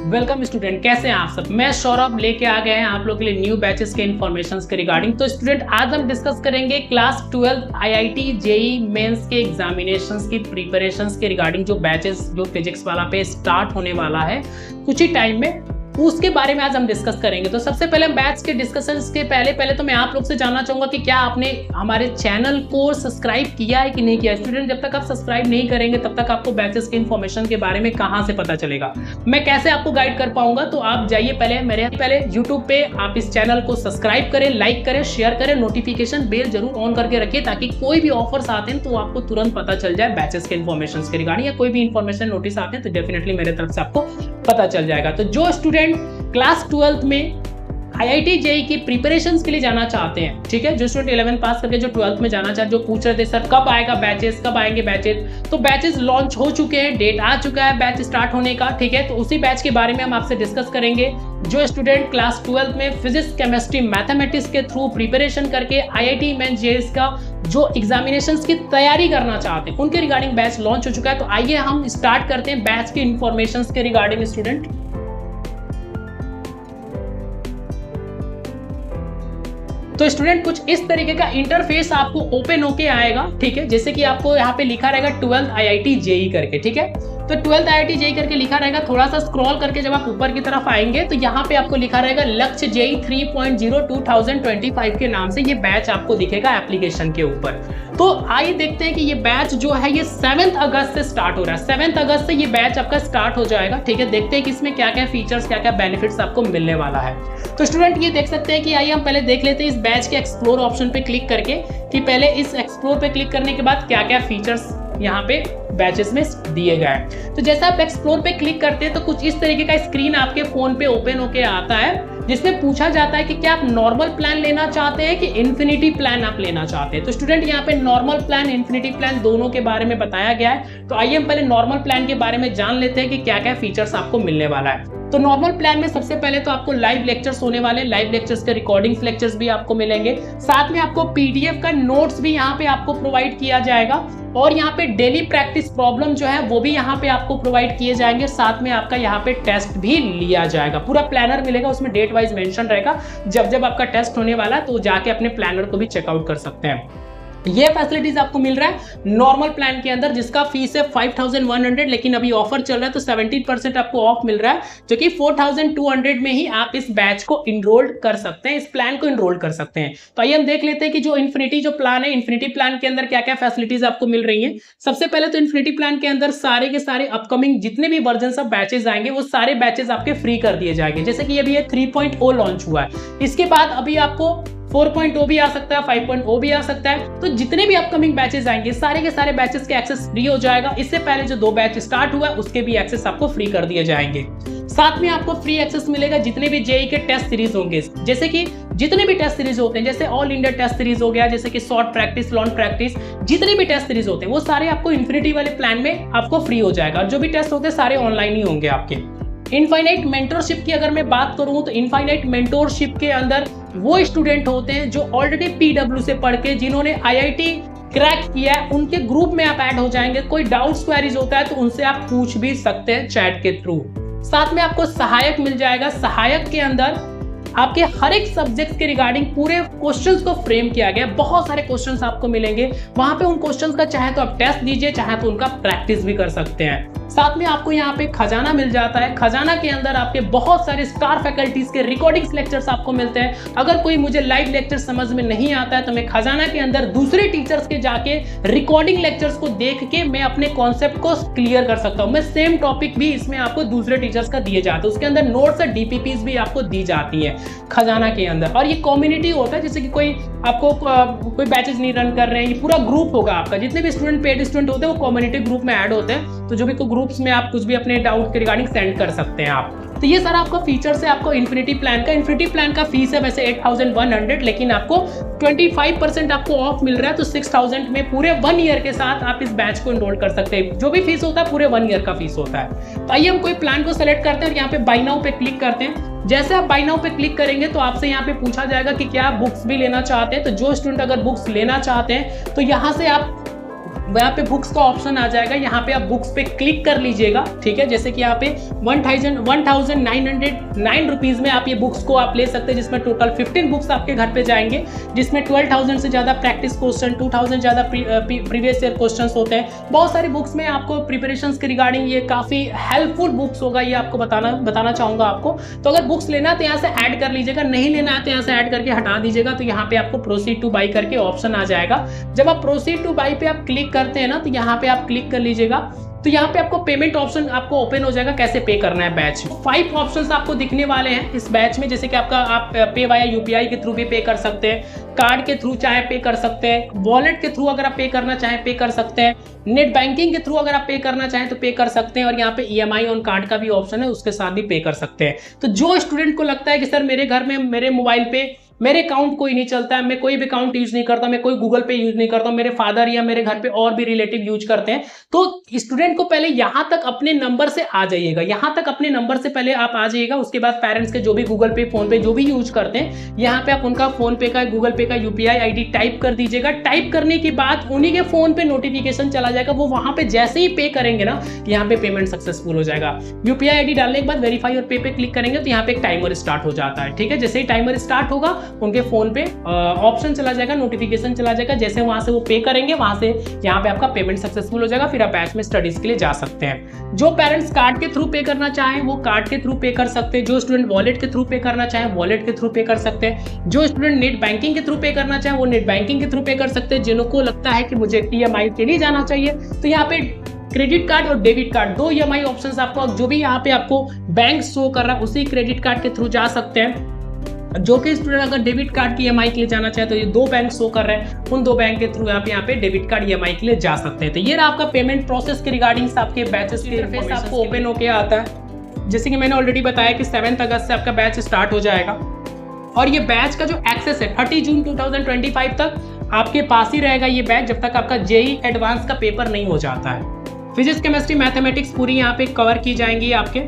Welcome student, कैसे हैं आप सब। मैं सौरभ लेके आ गए हैं आप लोगों के लिए न्यू बैचेस के इन्फॉर्मेशन के रिगार्डिंग। तो स्टूडेंट, आज हम डिस्कस करेंगे क्लास 12 आईआईटी जेई मेंस के एग्जामिनेशंस की प्रिपरेशंस के रिगार्डिंग। जो बैचेस जो फिजिक्स वाला पे स्टार्ट होने वाला है कुछ ही टाइम में, उसके बारे में आज हम डिस्कस करेंगे। तो सबसे पहले बैच के डिस्कशंस के पहले तो मैं आप लोग से जानना चाहूंगा कि क्या आपने हमारे चैनल को सब्सक्राइब किया है कि नहीं किया। स्टूडेंट, जब तक आप सब्सक्राइब नहीं करेंगे तब तक आपको बैचेस के इन्फॉर्मेशन के बारे में कहां से पता चलेगा, मैं कैसे आपको गाइड कर पाऊंगा। तो आप जाइए पहले यूट्यूब पे आप इस चैनल को सब्सक्राइब करें, लाइक करें, शेयर करें, नोटिफिकेशन बेल जरूर ऑन करके रखिए ताकि कोई भी ऑफर्स आते हैं तो आपको तुरंत पता चल जाए बैचेस के इन्फॉर्मेशन के रिगार्डिंग, या कोई भी इन्फॉर्मेशन नोटिस आते हैं तो डेफिनेटली मेरे तरफ से आपको पता चल जाएगा। तो जो स्टूडेंट क्लास 12 में आईआईटी जेई की प्रिपरेशंस के लिए जाना चाहते हैं, ठीक है, जो स्टूडेंट 11 पास करके जो 12th में जाना चाहते, जो पूछ रहे थे सर कब आएगा बैचेस, कब आएंगे बैचेस, तो बैचेस लॉन्च हो चुके हैं, डेट आ चुका है बैच स्टार्ट होने का, ठीक है। तो उसी बैच के बारे में हम आपसे डिस्कस करेंगे। जो स्टूडेंट क्लास 12 में फिजिक्स, केमिस्ट्री, मैथमेटिक्स के थ्रू प्रिपरेशन करके आईआईटी मेंस जेई का जो एग्जामिनेशंस की तैयारी करना चाहते हैं उनके रिगार्डिंग बैच लॉन्च हो चुका है। तो आइए हम स्टार्ट करते हैं बैच के इंफॉर्मेशन के रिगार्डिंग। स्टूडेंट, तो स्टूडेंट कुछ इस तरीके का इंटरफेस आपको ओपन होके आएगा, ठीक है। जैसे कि आपको यहाँ पे लिखा रहेगा 12th आईआईटी जेई करके, ठीक है। तो 12th आईआईटी जेई करके लिखा रहेगा। थोड़ा सा स्क्रॉल करके जब आप ऊपर की तरफ आएंगे तो यहाँ पे आपको लिखा रहेगा लक्ष्य जेई 3.0 2025 के नाम से ये बैच आपको दिखेगा एप्लीकेशन के ऊपर। तो आइए देखते हैं कि ये बैच जो है ये 7 अगस्त से स्टार्ट हो रहा है। 7 अगस्त से ये बैच आपका स्टार्ट हो जाएगा, ठीक है। देखते हैं कि इसमें क्या क्या फीचर्स, क्या क्या बेनिफिट्स आपको मिलने वाला है। तो स्टूडेंट ये देख सकते हैं कि आइए हम पहले देख लेते हैं इस बैच के एक्सप्लोर ऑप्शन पे क्लिक करके, कि पहले इस एक्सप्लोर पे क्लिक करने के बाद क्या क्या फीचर्स यहाँ पे बैचेस में दिए गए हैं। तो जैसा आप एक्सप्लोर पे क्लिक करते हैं तो कुछ इस तरीके का स्क्रीन आपके फोन पे ओपन होके आता है, जिसमें पूछा जाता है कि क्या आप नॉर्मल प्लान लेना चाहते हैं कि इन्फिनिटी प्लान आप लेना चाहते हैं। तो स्टूडेंट यहाँ पे नॉर्मल प्लान, इन्फिनिटी प्लान दोनों के बारे में बताया गया है। तो आइए हम पहले नॉर्मल प्लान के बारे में जान लेते हैं कि क्या क्या फीचर्स आपको मिलने वाला है। तो नॉर्मल प्लान में सबसे पहले तो आपको लाइव लेक्चर्स होने वाले, लाइव लेक्चर्स के रिकॉर्डिंग्स लेक्चर्स भी आपको मिलेंगे। साथ में आपको पीडीएफ का नोट्स भी यहाँ पे आपको प्रोवाइड किया जाएगा, और यहाँ पे डेली प्रैक्टिस प्रॉब्लम जो है वो भी यहाँ पे आपको प्रोवाइड किए जाएंगे। साथ में आपका यहाँ पे टेस्ट भी लिया जाएगा, पूरा प्लानर मिलेगा, उसमें डेट वाइज मेंशन रहेगा। जब जब आपका टेस्ट होने वाला है तो जाके अपने प्लानर को भी चेकआउट कर सकते हैं। ये फैसिलिटीज आपको मिल रहा है नॉर्मल प्लान के अंदर, जिसका फीस है 5100, लेकिन अभी ऑफर चल रहा है तो 17% आपको ऑफ मिल रहा है, जो कि 4200 में ही आप इस बैच को इनरोल कर सकते हैं, इस प्लान को इनरोल कर सकते हैं। तो आइए हम देख लेते हैं कि जो इन्फिनिटी जो प्लान है, इन्फिनिटी प्लान के अंदर क्या क्या फैसिलिटीज आपको मिल रही है। सबसे पहले तो इन्फिनिटी प्लान के अंदर सारे के सारे अपकमिंग जितने भी वर्जन ऑफ बैचेस आएंगे वो सारे बैचेस आपके फ्री कर दिए जाएंगे। जैसे कि अभी ये 3.0 लॉन्च हुआ है, इसके बाद अभी आपको 4.0 भी आ सकता है, 5.0 भी आ सकता है। तो जितने भी अपकमिंग बैचेस आएंगे सारे के सारे बैचेस के एक्सेस फ्री हो जाएगा। इससे पहले जो 2 बैच स्टार्ट हुआ है उसके भी एक्सेस आपको फ्री कर दिए जाएंगे। साथ में आपको फ्री एक्सेस मिलेगा जितने भी जेई के टेस्ट सीरीज होंगे, जैसे कि जितने भी टेस्ट सीरीज होते हैं, जैसे ऑल इंडिया टेस्ट सीरीज हो गया, जैसे कि शॉर्ट प्रैक्टिस, लॉन्ग प्रैक्टिस, जितने भी टेस्ट सीरीज होते हैं वो सारे आपको इन्फिनिटी वाले प्लान में आपको फ्री हो जाएगा। और जो भी टेस्ट होते हैं सारे ऑनलाइन ही होंगे आपके। इनफाइनाइट मेंटरशिप की अगर मैं बात करूं तो इनफाइनाइट मेंटरशिप के अंदर वो स्टूडेंट होते हैं जो ऑलरेडी पीडब्ल्यू से पढ़ के, जिन्होंने आईआईटी क्रैक किया है, उनके ग्रुप में आप ऐड हो जाएंगे। कोई डाउट्स क्वेरीज होता है तो उनसे आप पूछ भी सकते हैं चैट के थ्रू। साथ में आपको सहायक मिल जाएगा। सहायक के अंदर आपके हर एक सब्जेक्ट के रिगार्डिंग पूरे क्वेश्चंस को फ्रेम किया गया। बहुत सारे क्वेश्चंस आपको मिलेंगे वहां पे। उन क्वेश्चंस का चाहे तो आप टेस्ट दीजिए, चाहे तो उनका प्रैक्टिस भी कर सकते हैं। साथ में आपको यहाँ पे खजाना मिल जाता है। खजाना के अंदर आपके बहुत सारे स्टार फैकल्टीज के रिकॉर्डिंग्स लेक्चर्स आपको मिलते हैं। अगर कोई मुझे लाइव लेक्चर समझ में नहीं आता है तो मैं खजाना के अंदर दूसरे टीचर्स के जाके रिकॉर्डिंग लेक्चर्स को देख के मैं अपने कॉन्सेप्ट को क्लियर कर सकता हूँ। मैं सेम टॉपिक भी इसमें आपको दूसरे टीचर्स का दिए जाते हैं, उसके अंदर नोट्स और डीपीपीज भी आपको दी जाती है खजाना के अंदर। और ये कम्युनिटी होता है, जैसे कि कोई आपको कोई बैचेस नहीं रन कर रहे हैं, ये पूरा ग्रुप होगा आपका। जितने भी स्टूडेंट पेड स्टूडेंट होते हैं वो कम्युनिटी ग्रुप में ऐड होते हैं, तो जो भी ग्रुप्स में आप कुछ भी अपने डाउट के रिगार्डिंग सेंड कर सकते हैं आप। तो ये सारा आपका फीचर्स है आपको इन्फिनिटी प्लान का। इन्फिनिटी प्लान का फीस है वैसे 8100, लेकिन आपको 25% आपको ऑफ मिल रहा है। तो 6000 में पूरे 1 ईयर के साथ आप इस बैच को एनरोल कर सकते हैं। जो भी फीस होता है पूरे 1 ईयर का फीस होता है। तो आइए हम कोई प्लान को सेलेक्ट करते हैं और यहाँ पे बाय नाउ पे क्लिक करते हैं। जैसे आप बाय नाउ पे क्लिक करेंगे तो आपसे यहाँ पे पूछा जाएगा कि क्या आप बुक्स भी लेना चाहते हैं। तो जो स्टूडेंट अगर बुक्स लेना चाहते हैं तो यहाँ से आप वहाँ पे बुक्स का ऑप्शन आ जाएगा, यहाँ पे आप बुक्स पे क्लिक कर लीजिएगा, ठीक है। जैसे कि यहाँ पे 1909 रुपीज में आप ये बुक्स को आप ले सकते हैं, जिसमें टोटल 15 बुक्स आपके घर पे जाएंगे, जिसमें 12,000 से ज़्यादा प्रैक्टिस क्वेश्चन, 2,000 ज़्यादा प्रीवियस ईयर क्वेश्चन होते हैं। बहुत सारी बुक्स में आपको प्रिपरेशन के रिगार्डिंग ये काफ़ी हेल्पफुल बुक्स होगा, ये आपको बताना चाहूँगा आपको। तो अगर बुक्स लेना तो यहाँ से ऐड कर लीजिएगा, नहीं लेना है तो यहाँ से ऐड करके हटा दीजिएगा। तो यहाँ पे आपको प्रोसीड टू बाई करके ऑप्शन आ जाएगा। जब आप प्रोसीड टू बाई पे आप क्लिक करते हैं ना, तो यहाँ पे आप क्लिक कर लीजिएगा, तो यहाँ पे आपको पेमेंट ऑप्शन आपको ओपन हो जाएगा, कैसे पे करना है बैच। 5 ऑप्शंस आपको दिखने वाले हैं इस बैच में, जैसे कि आप पे वाया यूपीआई के थ्रू भी पे कर सकते हैं, कार्ड के थ्रू चाहे पे कर सकते हैं, वॉलेट के थ्रू अगर आप पे करना चाहें पे कर सकते हैं, नेट बैंकिंग के थ्रू अगर आप पे करना चाहें तो पे कर सकते हैं, और यहाँ पे ईएमआई ऑन कार्ड का भी ऑप्शन है, उसके साथ भी पे कर सकते हैं। तो जो स्टूडेंट को लगता है कि सर मेरे घर में मेरे मोबाइल पे मेरे अकाउंट कोई नहीं चलता है, मैं कोई भी अकाउंट यूज नहीं करता, मैं कोई गूगल पे यूज नहीं करता, मेरे फादर या मेरे घर पे और भी रिलेटिव यूज करते हैं, तो स्टूडेंट को पहले यहाँ तक अपने नंबर से आ जाइएगा, यहाँ तक अपने नंबर से पहले आप आ जाइएगा। उसके बाद पेरेंट्स के जो भी गूगल पे फोन पे जो भी यूज करते हैं, यहाँ पे आप उनका फोन पे का गूगल पे का यूपीआई आईडी टाइप कर दीजिएगा। टाइप करने के बाद उन्हीं के फोन पे नोटिफिकेशन चला जाएगा, वो वहां पे जैसे ही पे करेंगे ना, यहाँ पे पेमेंट सक्सेसफुल हो जाएगा। यूपीआई आईडी डालने के बाद वेरीफाई और पे क्लिक करेंगे तो यहाँ पे एक टाइमर स्टार्ट हो जाता है, ठीक है। जैसे ही टाइमर स्टार्ट होगा उनके फोन पे ऑप्शन चला जाएगा, नोटिफिकेशन चला जाएगा, जैसे वहां से वो पे करेंगे वहां से यहाँ पे आपका पेमेंट सक्सेसफुल हो जाएगा, फिर आप बैच में स्टडीज के लिए जा सकते हैं। जो पेरेंट्स कार्ड के थ्रू पे करना चाहें वो कार्ड के थ्रू पे कर सकते हैं, जो स्टूडेंट वॉलेट के थ्रू पे करना चाहें वॉलेट के थ्रू पे कर सकते हैं, जो स्टूडेंट नेट बैंकिंग के थ्रू पे करना चाहें वो नेट बैंकिंग के थ्रू पे कर सकते हैं। जिनको लगता है कि मुझे ईएमआई के लिए जाना चाहिए तो यहाँ पे क्रेडिट कार्ड और डेबिट कार्ड 2 ईएमआई ऑप्शंस आपको, जो भी यहाँ पे आपको बैंक शो कर रहा है उसी क्रेडिट कार्ड के थ्रू जा सकते हैं। जो कि स्टूडेंट अगर डेबिट कार्ड की ईएमआई के लिए जाना चाहे तो ये 2 बैंक शो कर रहे हैं, उन 2 बैंक के थ्रू आप यहाँ पे डेबिट कार्ड ईएमआई के लिए जा सकते हैं। तो ये रहा आपका पेमेंट प्रोसेस के रिगार्डिंग आपके बैचेस के इंटरफेस आपको ओपन होके आता है। जैसे कि मैंने ऑलरेडी बताया कि 7 अगस्त से आपका बैच स्टार्ट हो जाएगा, और ये बैच का जो एक्सेस है 30 जून 2025 तक आपके पास ही रहेगा ये बैच, जब तक आपका जेईई एडवांस का पेपर नहीं हो जाता है। फिजिक्स, केमिस्ट्री, मैथमेटिक्स पूरी यहाँ पे कवर की जाएंगी आपके।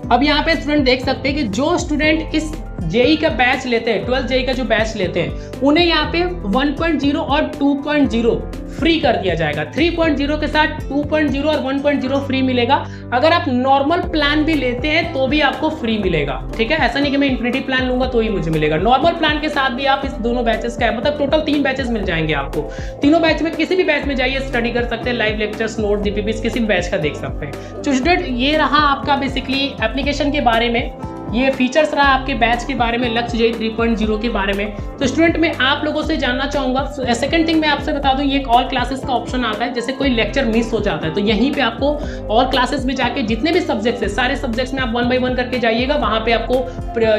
अब यहाँ पे स्टूडेंट देख सकते हैं कि जो स्टूडेंट इस जेई का बैच लेते हैं, 12 जेई का जो बैच लेते हैं, उन्हें यहाँ पे 1.0 और 2.0 फ्री कर दिया जाएगा। 3.0 के साथ 2.0 और 1.0 फ्री मिलेगा। अगर आप नॉर्मल प्लान भी लेते हैं तो भी आपको फ्री मिलेगा, ठीक है। ऐसा नहीं कि मैं इंफिनिटी प्लान लूंगा तो ही मुझे मिलेगा, नॉर्मल प्लान के साथ भी आप इस दोनों बैचेस का मतलब टोटल 3 बैचेस मिल जाएंगे आपको। तीनों बैच में किसी भी बैच में जाइए, स्टडी कर सकते हैं, लाइव लेक्चर्स, नोट, जीपीपीस किसी भी बैच का देख सकते हैं। तो स्टूडेंट ये रहा आपका बेसिकली एप्लीकेशन के बारे में, ये फीचर्स रहा आपके बैच के बारे में, लक्ष्य जेई 3.0 के बारे में। तो स्टूडेंट मैं आप लोगों से जानना चाहूंगा, सेकंड थिंग मैं आपसे बता दूं, ये एक ऑल क्लासेस का ऑप्शन आता है। जैसे कोई लेक्चर मिस हो जाता है तो यहीं पे आपको ऑल क्लासेस में जाके जितने भी सब्जेक्ट्स है सारे सब्जेक्ट्स में आप 1 बाय 1 करके जाइएगा। वहां पे आपको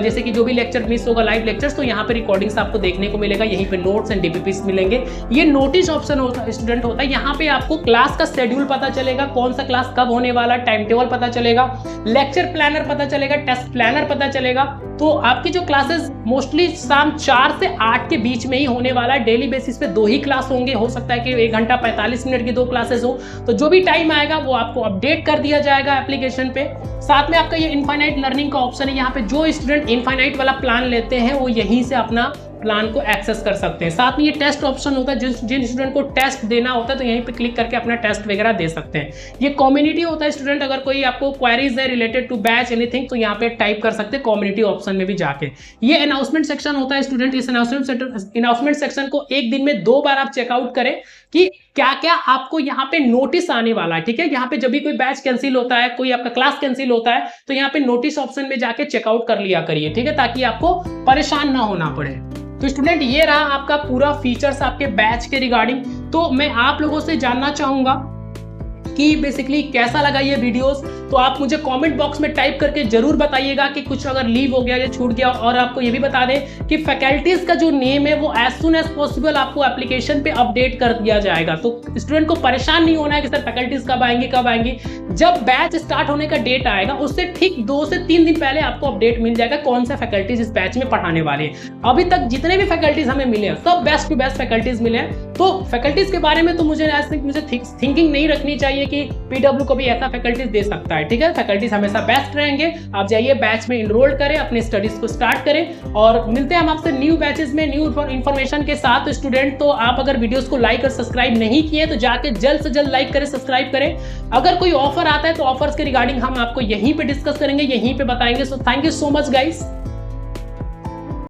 जैसे कि जो भी लेक्चर मिस होगा लाइव लेक्चर्स, तो यहाँ पे रिकॉर्डिंग्स आपको देखने को मिलेगा, यहीं पे नोट्स एंड डीपीपीस मिलेंगे। ये नोटिस ऑप्शन होता स्टूडेंट होता है, यहाँ पे आपको क्लास का शेड्यूल पता चलेगा, कौन सा क्लास कब होने वाला, टाइम टेबल पता चलेगा, लेक्चर प्लानर पता चलेगा, टेस्ट प्लानर पता चलेगा। तो आपकी जो क्लासेस मोस्टली शाम 4 से 8 के बीच में ही होने वाला है। डेली बेसिस पे 2 ही क्लास होंगे, हो सकता है कि 1 घंटा 45 मिनट की 2 क्लासेस हो। तो जो भी टाइम आएगा वो आपको अपडेट कर दिया जाएगा एप्लीकेशन पे। साथ में आपका ये इनफाइनाइट लर्निंग का ऑप्शन है, यहाँ पे जो स्टूडेंट इनफाइनाइट वाला प्लान लेते हैं वो यहीं से अपना प्लान को एक्सेस कर सकते हैं। साथ में ये टेस्ट ऑप्शन होता है, जिन स्टूडेंट को टेस्ट देना होता है तो यहीं पे क्लिक करके अपना टेस्ट वगैरह दे सकते हैं। ये कम्युनिटी होता है स्टूडेंट, अगर कोई आपको क्वेरीज है रिलेटेड टू बैच एनीथिंग तो यहाँ पे टाइप कर सकते हैं कम्युनिटी ऑप्शन में भी जाके। ये अनाउंसमेंट सेक्शन होता है स्टूडेंट, इस अनाउंसमेंट सेक्शन को एक दिन में 2 बार आप चेकआउट करें कि क्या क्या आपको यहाँ पे नोटिस आने वाला है, ठीक है। यहाँ पे जब भी कोई बैच कैंसिल होता है, कोई आपका क्लास कैंसिल होता है तो यहाँ पे नोटिस ऑप्शन में जाके चेकआउट कर लिया करिए, ठीक है, ताकि आपको परेशान ना होना पड़े। तो स्टूडेंट ये रहा आपका पूरा फीचर्स आपके बैच के रिगार्डिंग। तो मैं आप लोगों से जानना चाहूंगा कि बेसिकली कैसा लगा ये वीडियोस, तो आप मुझे कमेंट बॉक्स में टाइप करके जरूर बताइएगा कि कुछ अगर लीव हो गया या छूट गया। और आपको ये भी बता दें कि फैकल्टीज का जो नेम है वो एज सुन एज पॉसिबल आपको एप्लीकेशन पे अपडेट कर दिया जाएगा। तो स्टूडेंट को परेशान नहीं होना है कि सर फैकल्टीज कब आएंगी। जब बैच स्टार्ट होने का डेट आएगा उससे ठीक 2 से 3 दिन पहले आपको अपडेट मिल जाएगा कौन सा फैकल्टीज इस बैच में पढ़ाने वाले हैं। अभी तक जितने भी फैकल्टीज हमें मिले हैं सब बेस्ट टू बेस्ट फैकल्टीज मिले हैं। तो फैकल्टीज के बारे में तो मुझे थिंकिंग नहीं रखनी चाहिए कि पीडब्ल्यू को भी ऐसा फैकल्टीज दे सकता है, ठीक है। फैकल्टीज हमेशा बेस्ट रहेंगे। आप जाइए बैच में इनरोल करें, अपनी स्टडीज को स्टार्ट करें और मिलते हैं हम आपसे न्यू बैचेस में न्यू इन्फॉर्मेशन के साथ। स्टूडेंट तो आप अगर वीडियोस को लाइक और सब्सक्राइब नहीं किए तो जाके जल्द से जल्द लाइक करें, सब्सक्राइब करें। अगर कोई ऑफर आता है तो ऑफर्स के रिगार्डिंग हम आपको यहीं पे डिस्कस करेंगे, यहीं पे बताएंगे। So thank you so much guys.